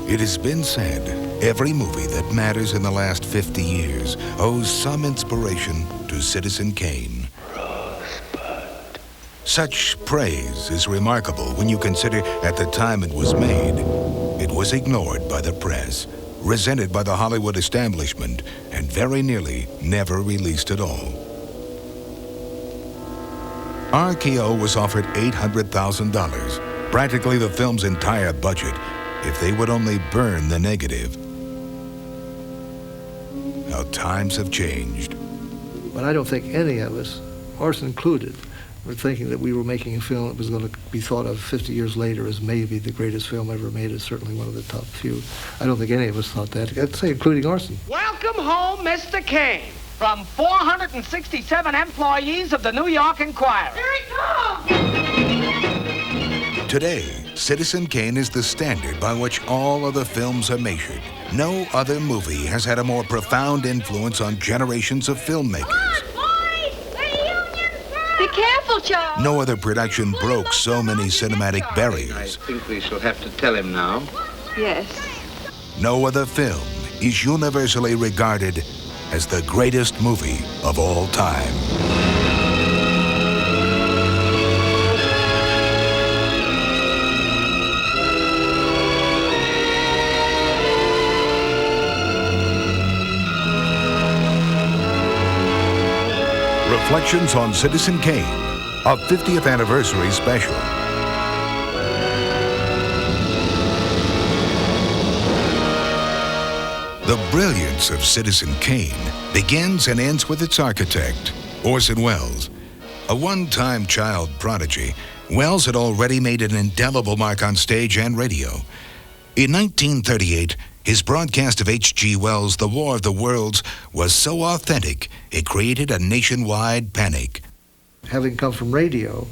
It has been said, every movie that matters in the last 50 years owes some inspiration to Citizen Kane. Such praise is remarkable when you consider at the time it was made, it was ignored by the press, resented by the Hollywood establishment, and very nearly never released at all. RKO was offered $800,000, practically the film's entire budget, if they would only burn the negative. How times have changed. But I don't think any of us, Orson included, were thinking that we were making a film that was going to be thought of 50 years later as maybe the greatest film ever made. It's certainly one of the top few. I don't think any of us thought that. I'd say including Orson. Welcome home, Mr. Kane, from 467 employees of the New York Enquirer. Here he comes! Today, Citizen Kane is the standard by which all other films are measured. No other movie has had a more profound influence on generations of filmmakers. Be careful, Charles. No other production broke so many cinematic barriers. I think we shall have to tell him now. Yes. No other film is universally regarded as the greatest movie of all time. Reflections on Citizen Kane, a 50th anniversary special. The brilliance of Citizen Kane begins and ends with its architect, Orson Welles. A one-time child prodigy, Welles had already made an indelible mark on stage and radio. In 1938, his broadcast of H.G. Wells' The War of the Worlds was so authentic, it created a nationwide panic. Having come from radio,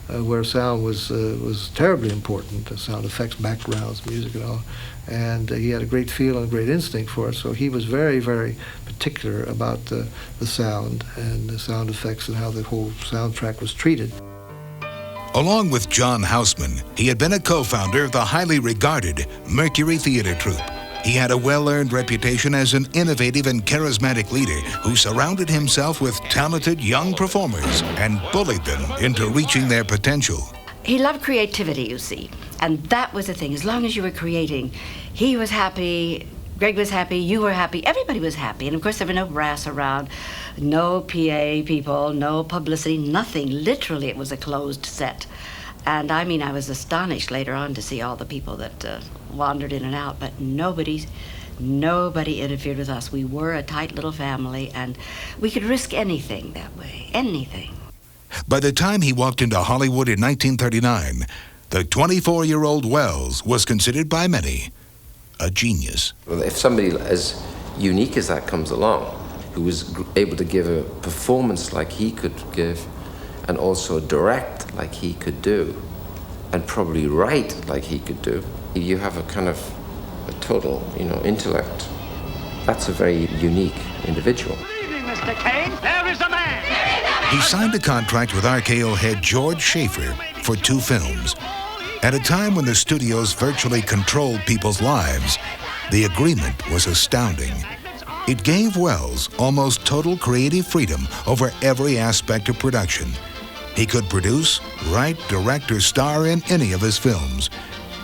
where sound was terribly important, the sound effects, backgrounds, music and all, and he had a great feel and a great instinct for it, so he was very, very particular about the sound and the sound effects and how the whole soundtrack was treated. Along with John Houseman, he had been a co-founder of the highly regarded Mercury Theater Troupe. He had a well-earned reputation as an innovative and charismatic leader who surrounded himself with talented young performers and bullied them into reaching their potential. He loved creativity, you see, and that was the thing. As long as you were creating, he was happy, Greg was happy, you were happy, everybody was happy. And of course there were no brass around, no PA people, no publicity, nothing. Literally it was a closed set. And I mean, I was astonished later on to see all the people that wandered in and out, but nobody interfered with us. We were a tight little family, and we could risk anything that way, anything. By the time he walked into Hollywood in 1939, the 24-year-old Welles was considered by many a genius. Well, if somebody as unique as that comes along, who was able to give a performance like he could give, and also direct like he could do, and probably write like he could do, you have a kind of a total, intellect. That's a very unique individual. Good evening, Mr. Kane. There is a man. He signed a contract with RKO head George Schaefer for 2 films. At a time when the studios virtually controlled people's lives, the agreement was astounding. It gave Welles almost total creative freedom over every aspect of production. He could produce, write, direct, or star in any of his films.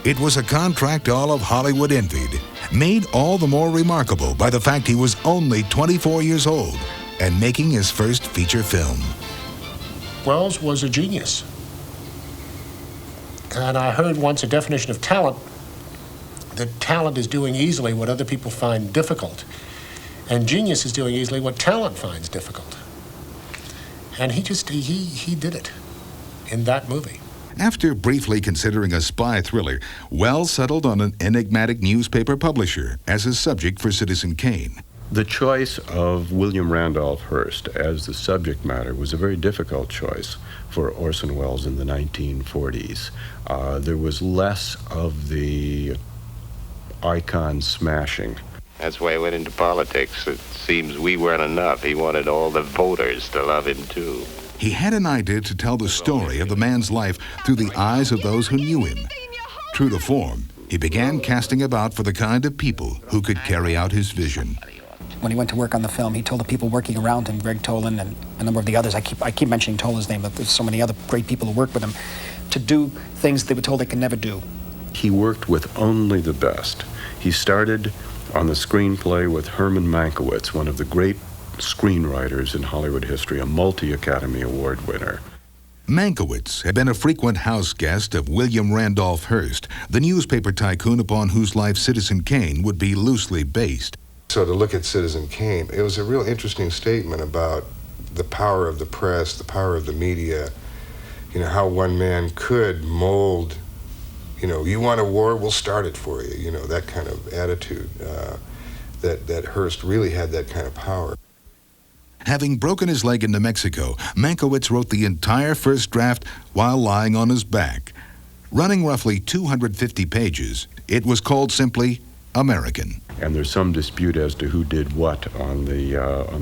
It was a contract all of Hollywood envied, made all the more remarkable by the fact he was only 24 years old and making his first feature film. Welles was a genius. And I heard once a definition of talent, that talent is doing easily what other people find difficult. And genius is doing easily what talent finds difficult. And he did it in that movie. After briefly considering a spy thriller, Welles settled on an enigmatic newspaper publisher as his subject for Citizen Kane. The choice of William Randolph Hearst as the subject matter was a very difficult choice for Orson Welles in the 1940s. There was less of the icon smashing. That's why he went into politics. It seems we weren't enough. He wanted all the voters to love him, too. He had an idea to tell the story of the man's life through the eyes of those who knew him. True to form, he began casting about for the kind of people who could carry out his vision. When he went to work on the film, he told the people working around him, Greg Tolan and a number of the others, I keep mentioning Tolan's name, but there's so many other great people who worked with him, to do things they were told they could never do. He worked with only the best. He started on the screenplay with Herman Mankiewicz, one of the great screenwriters in Hollywood history, a multi-Academy Award winner. Mankiewicz had been a frequent house guest of William Randolph Hearst, the newspaper tycoon upon whose life Citizen Kane would be loosely based. So to look at Citizen Kane, it was a real interesting statement about the power of the press, the power of the media, you know, how one man could mold, you know, you want a war, we'll start it for you, you know, that kind of attitude, that Hearst really had that kind of power. Having broken his leg in New Mexico, Mankiewicz wrote the entire first draft while lying on his back. Running roughly 250 pages, it was called simply American. And there's some dispute as to who did what on the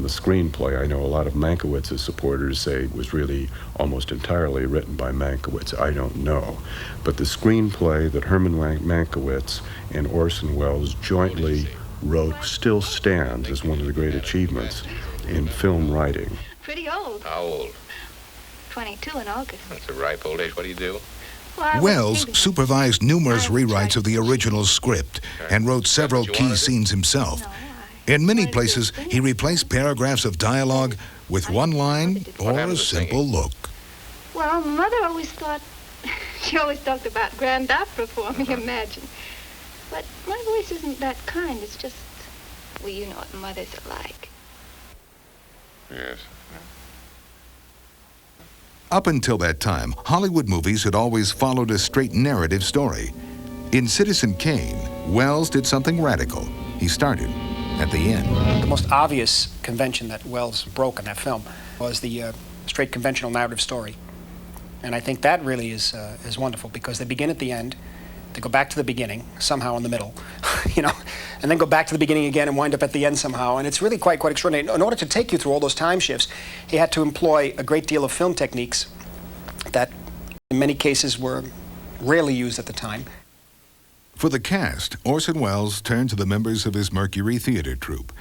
screenplay. I know a lot of Mankiewicz's supporters say it was really almost entirely written by Mankiewicz. I don't know. But the screenplay that Herman Mankiewicz and Orson Welles jointly wrote still stands as one of the great achievements in film writing. Pretty old. How old? 22 in August. That's a ripe old age. What do you do? Well, Welles supervised numerous rewrites of the original script and wrote several key scenes himself. In many places, he replaced paragraphs of dialogue with one line or a simple look. Well, Mother always thought, she always talked about grand opera for me, imagine. But my voice isn't that kind. It's just, well, you know what mothers are like. Yes. Up until that time, Hollywood movies had always followed a straight narrative story. In Citizen Kane, Welles did something radical. He started at the end. The most obvious convention that Welles broke in that film was the straight conventional narrative story. And I think that really is wonderful, because they begin at the end, they go back to the beginning, somehow in the middle, you know, and then go back to the beginning again and wind up at the end somehow. And it's really quite extraordinary. In order to take you through all those time shifts, he had to employ a great deal of film techniques that in many cases were rarely used at the time. For the cast, Orson Welles turned to the members of his Mercury Theater troupe.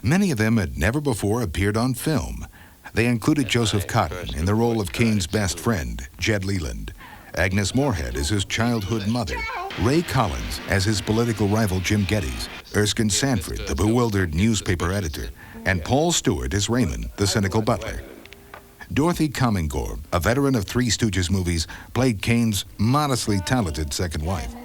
Many of them had never before appeared on film. They included Joseph Cotten in the role of Kane's best friend, Jed Leland, Agnes Moorehead as his childhood mother, Ray Collins as his political rival Jim Geddes, Erskine Sanford, the bewildered newspaper editor, and Paul Stewart as Raymond, the cynical butler. Dorothy Comingore, a veteran of Three Stooges movies, played Kane's modestly talented second wife.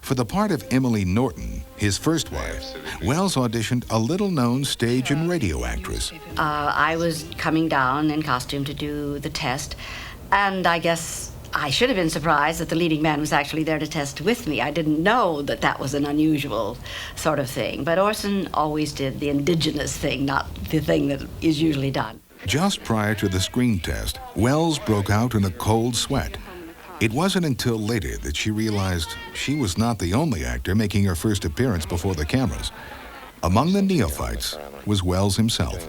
For the part of Emily Norton, his first wife, Welles auditioned a little-known stage and radio actress. I was coming down in costume to do the test, and I guess I should have been surprised that the leading man was actually there to test with me. I didn't know that that was an unusual sort of thing. But Orson always did the indigenous thing, not the thing that is usually done. Just prior to the screen test, Welles broke out in a cold sweat. It wasn't until later that she realized she was not the only actor making her first appearance before the cameras. Among the neophytes was Welles himself.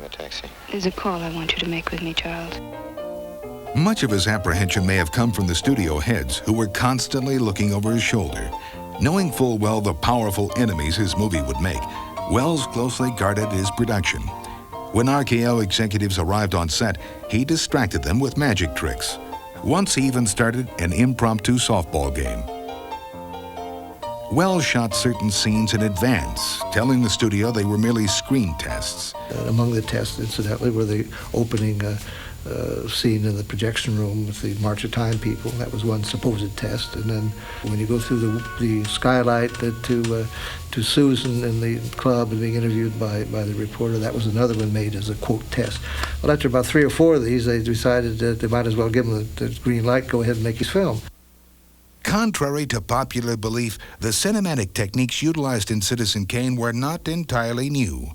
There's a call I want you to make with me, Charles. Much of his apprehension may have come from the studio heads, who were constantly looking over his shoulder. Knowing full well the powerful enemies his movie would make, Welles closely guarded his production. When RKO executives arrived on set, he distracted them with magic tricks. Once he even started an impromptu softball game. Welles shot certain scenes in advance, telling the studio they were merely screen tests. Among the tests, incidentally, were the opening scene in the projection room with the March of Time people. That was one supposed test. And then when you go through the skylight to Susan in the club and being interviewed by the reporter, that was another one made as a quote test. Well, after about 3 or 4 of these, they decided that they might as well give him the green light, go ahead and make his film. Contrary to popular belief, the cinematic techniques utilized in Citizen Kane were not entirely new.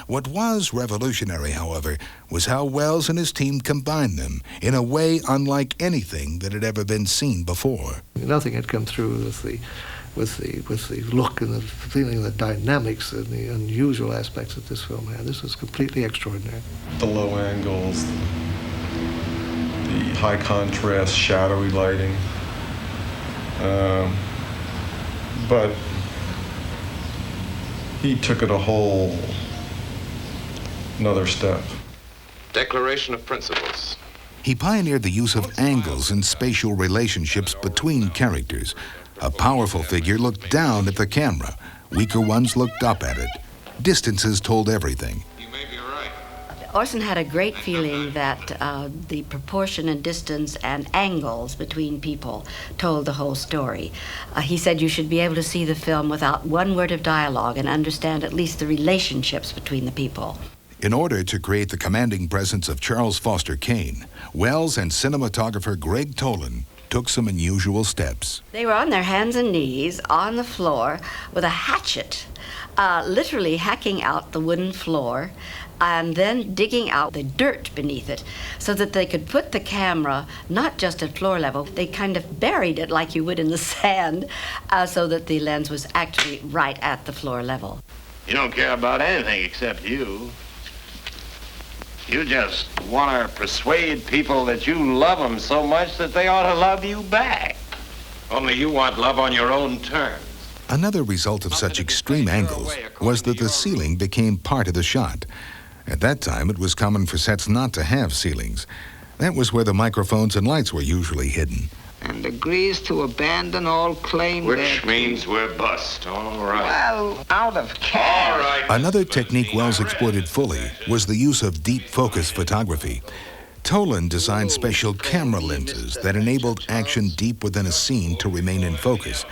What was revolutionary, however, was how Welles and his team combined them in a way unlike anything that had ever been seen before. Nothing had come through with the look and the feeling, the dynamics and the unusual aspects that this film had. This was completely extraordinary. The low angles, the high contrast, shadowy lighting, but he took it a whole another step. Declaration of Principles. He pioneered the use of angles and spatial relationships between characters. A powerful figure looked down at the camera. Weaker ones looked up at it. Distances told everything. Orson had a great feeling that the proportion and distance and angles between people told the whole story. He said you should be able to see the film without one word of dialogue and understand at least the relationships between the people. In order to create the commanding presence of Charles Foster Kane, Welles and cinematographer Greg Tolan took some unusual steps. They were on their hands and knees on the floor with a hatchet, literally hacking out the wooden floor and then digging out the dirt beneath it so that they could put the camera not just at floor level, they kind of buried it like you would in the sand so that the lens was actually right at the floor level. You don't care about anything except you. You just want to persuade people that you love them so much that they ought to love you back. Only you want love on your own terms. Another result of such extreme angles was that the ceiling became part of the shot. At that time, it was common for sets not to have ceilings. That was where the microphones and lights were usually hidden. And agrees to abandon all claim Which means we're bust. All right. Well, out of cash. All right. Another technique Welles exploited fully was the use of deep focus photography. Tolan designed special camera lenses that enabled action deep within a scene to remain in focus.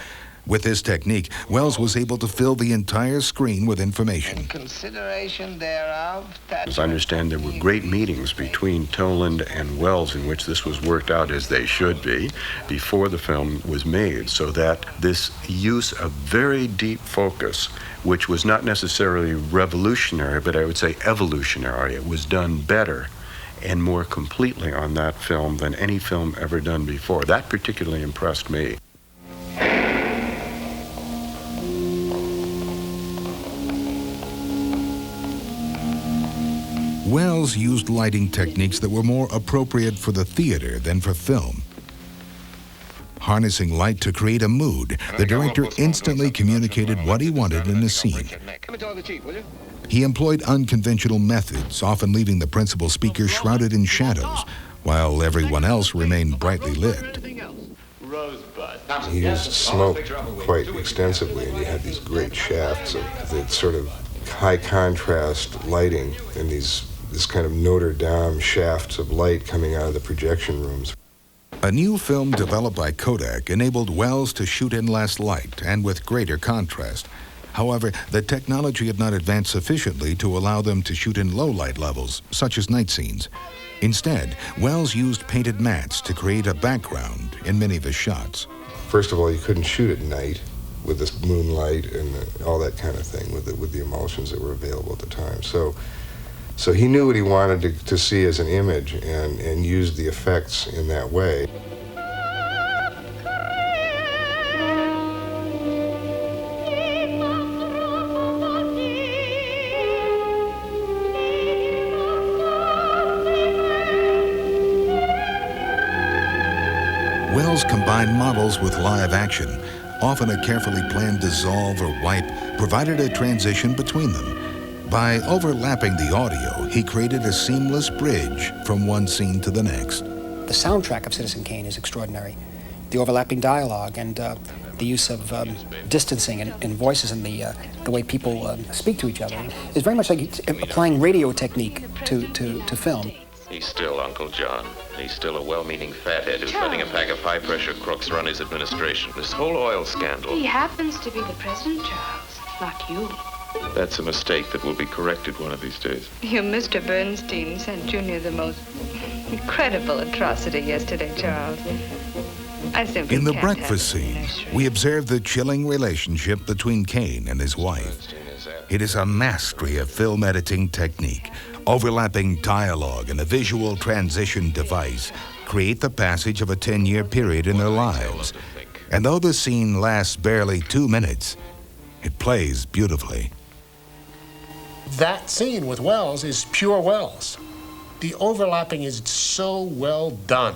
With this technique, Welles was able to fill the entire screen with information. In consideration thereof, As I understand, there were great meetings between Toland and Welles in which this was worked out as they should be before the film was made, so that this use of very deep focus, which was not necessarily revolutionary, but I would say evolutionary, it was done better and more completely on that film than any film ever done before. That particularly impressed me. Welles used lighting techniques that were more appropriate for the theater than for film. Harnessing light to create a mood, the director instantly communicated what he wanted in a scene. He employed unconventional methods, often leaving the principal speaker shrouded in shadows, while everyone else remained brightly lit. He used smoke quite extensively, and you had these great shafts of the sort of high contrast lighting and this kind of Notre Dame shafts of light coming out of the projection rooms. A new film developed by Kodak enabled Welles to shoot in less light and with greater contrast. However, the technology had not advanced sufficiently to allow them to shoot in low light levels, such as night scenes. Instead, Welles used painted mats to create a background in many of his shots. First of all, you couldn't shoot at night with this moonlight and all that kind of thing with the emulsions that were available at the time. So he knew what he wanted to see as an image and used the effects in that way. Welles combined models with live action. Often a carefully planned dissolve or wipe provided a transition between them. By overlapping the audio, he created a seamless bridge from one scene to the next. The soundtrack of Citizen Kane is extraordinary. The overlapping dialogue and the use of distancing and voices and the way people speak to each other is very much like applying radio technique to film. He's still Uncle John. He's still a well-meaning fathead who's letting a pack of high-pressure crooks run his administration. This whole oil scandal. He happens to be the president, Charles, not you. That's a mistake that will be corrected one of these days. You, Mr. Bernstein, sent Junior the most incredible atrocity yesterday, Charles. I simply In the can't breakfast scene, we observe the chilling relationship between Kane and his wife. It is a mastery of film editing technique. Overlapping dialogue and a visual transition device create the passage of a 10-year period in their lives. And though the scene lasts barely 2 minutes, it plays beautifully. That scene with Welles is pure Welles. The overlapping is so well done.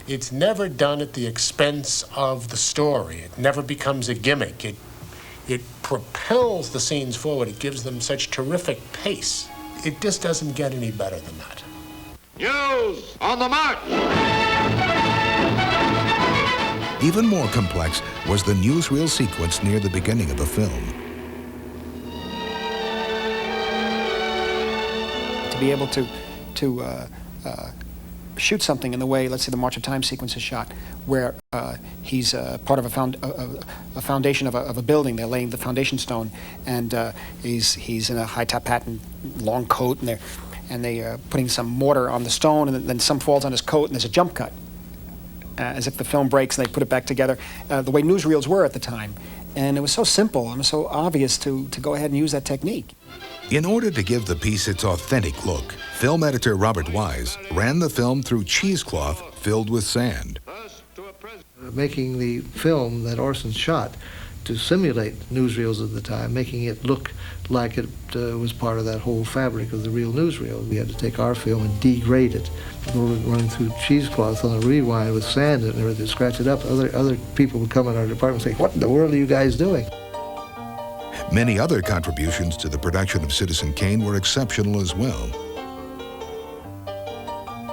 It's never done at the expense of the story. It never becomes a gimmick. It propels the scenes forward. It gives them such terrific pace. It just doesn't get any better than that. News on the march! Even more complex was the newsreel sequence near the beginning of the film. To be able to shoot something in the way, let's say the March of Time sequence is shot, where he's part of a foundation of a building. They're laying the foundation stone, and he's in a high top hat and long coat, and they're putting some mortar on the stone, and then some falls on his coat, and there's a jump cut, as if the film breaks, and they put it back together, the way newsreels were at the time. And it was so simple and so obvious to go ahead and use that technique. In order to give the piece its authentic look, film editor Robert Wise ran the film through cheesecloth filled with sand. Making the film that Orson shot to simulate newsreels of the time, making it look like it was part of that whole fabric of the real newsreel. We had to take our film and degrade it, running through cheesecloth on a rewind with sand and everything, scratch it up. Other people would come in our department and say, "What in the world are you guys doing?" Many other contributions to the production of Citizen Kane were exceptional as well.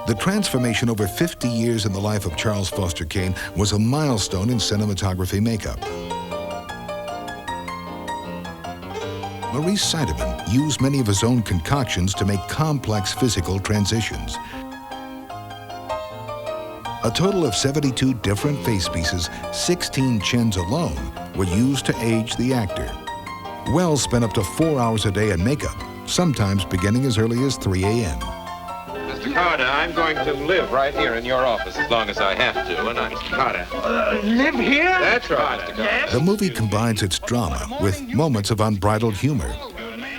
The transformation over 50 years in the life of Charles Foster Kane was a milestone in cinematography makeup. Maurice Sideman used many of his own concoctions to make complex physical transitions. A total of 72 different face pieces, 16 chins alone, were used to age the actor. Welles spent up to 4 hours a day in makeup, sometimes beginning as early as 3 a.m. Mr. Carter, I'm going to live right here in your office as long as I have to, and I'm... Mr. Carter. Live here? That's right, Mr. Carter. The movie combines its drama with moments of unbridled humor,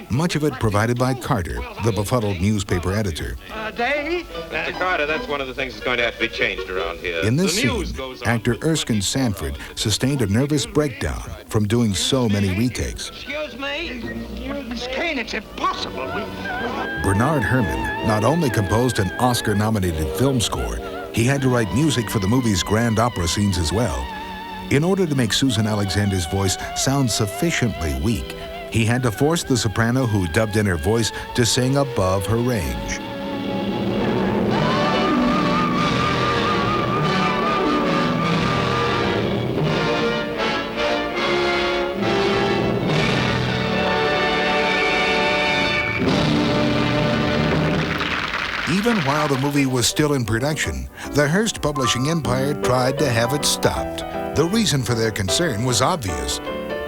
much of it provided by Carter, the befuddled newspaper editor. Mr. Carter, that's one of the things that's going to have to be changed around here. In this scene, actor Erskine Sanford sustained a nervous breakdown from doing so many retakes. Excuse me? Miss Kane, it's impossible. Bernard Herrmann not only composed an Oscar-nominated film score, he had to write music for the movie's grand opera scenes as well. In order to make Susan Alexander's voice sound sufficiently weak, he had to force the soprano who dubbed in her voice to sing above her range. Even while the movie was still in production, the Hearst publishing empire tried to have it stopped. The reason for their concern was obvious.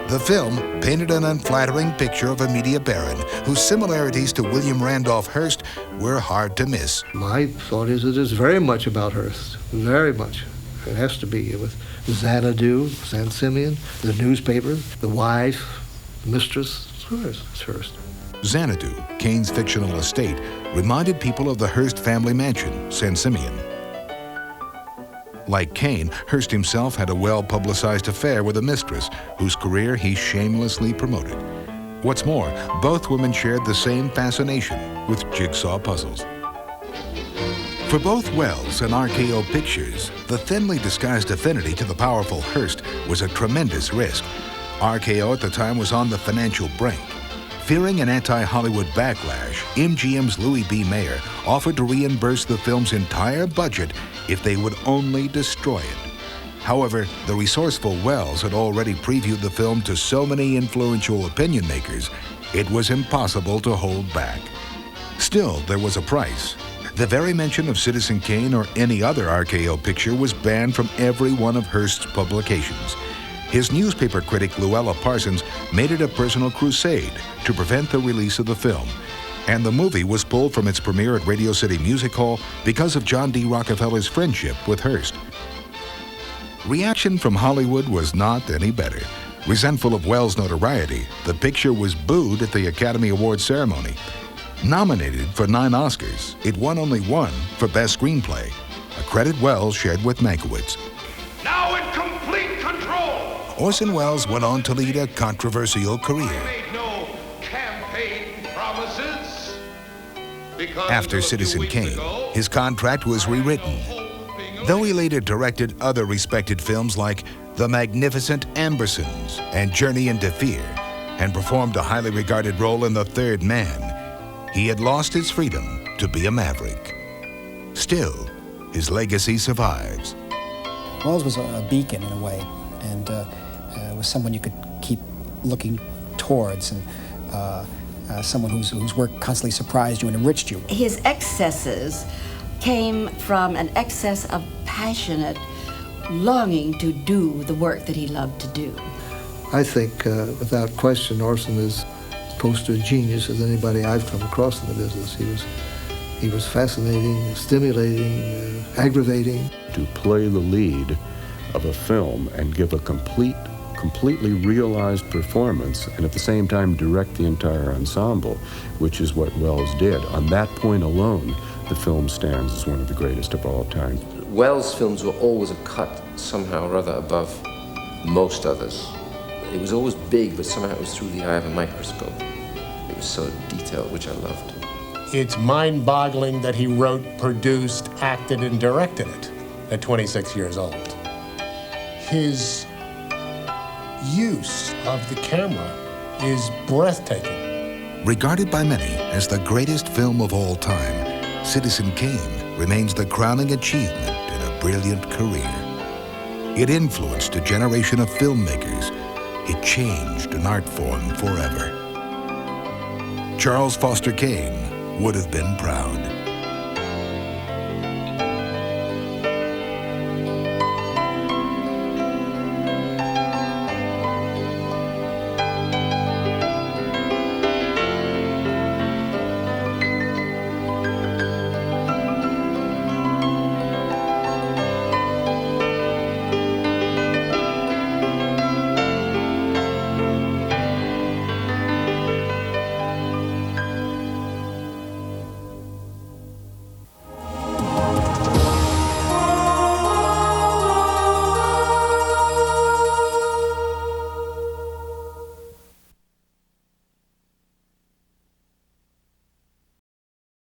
The film painted an unflattering picture of a media baron whose similarities to William Randolph Hearst were hard to miss. My thought is it is very much about Hearst, very much. It has to be with Xanadu, San Simeon, the newspaper, the wife, the mistress. It's Hearst. Xanadu, Kane's fictional estate, reminded people of the Hearst family mansion, San Simeon. Like Kane, Hearst himself had a well-publicized affair with a mistress whose career he shamelessly promoted. What's more, both women shared the same fascination with jigsaw puzzles. For both Welles and RKO Pictures, the thinly disguised affinity to the powerful Hearst was a tremendous risk. RKO at the time was on the financial brink. Fearing an anti-Hollywood backlash, MGM's Louis B. Mayer offered to reimburse the film's entire budget if they would only destroy it. However, the resourceful Welles had already previewed the film to so many influential opinion makers, it was impossible to hold back. Still, there was a price. The very mention of Citizen Kane or any other RKO picture was banned from every one of Hearst's publications. His newspaper critic, Luella Parsons, made it a personal crusade to prevent the release of the film. And the movie was pulled from its premiere at Radio City Music Hall because of John D. Rockefeller's friendship with Hearst. Reaction from Hollywood was not any better. Resentful of Welles' notoriety, the picture was booed at the Academy Awards ceremony. Nominated for 9 Oscars, it won only 1 for Best Screenplay, a credit Welles shared with Mankiewicz. Now in complete control! Orson Welles went on to lead a controversial career. After Citizen Kane, his contract was rewritten. Though he later directed other respected films like The Magnificent Ambersons and Journey into Fear, and performed a highly regarded role in The Third Man, he had lost his freedom to be a maverick. Still, his legacy survives. Welles was a beacon in a way, and was someone you could keep looking towards, and someone whose work constantly surprised you and enriched you. His excesses came from an excess of passionate longing to do the work that he loved to do. I think, without question, Orson is as close to a genius as anybody I've come across in the business. He was fascinating, stimulating, aggravating. To play the lead of a film and give a completely realized performance, and at the same time direct the entire ensemble, which is what Welles did. On that point alone, the film stands as one of the greatest of all time. Welles' films were always a cut somehow or other above most others. It was always big, but somehow it was through the eye of a microscope. It was so detailed, which I loved. It's mind-boggling that he wrote, produced, acted, and directed it at 26 years old. His use of the camera is breathtaking. Regarded by many as the greatest film of all time, Citizen Kane remains the crowning achievement in a brilliant career. It influenced a generation of filmmakers. It changed an art form forever. Charles Foster Kane would have been proud.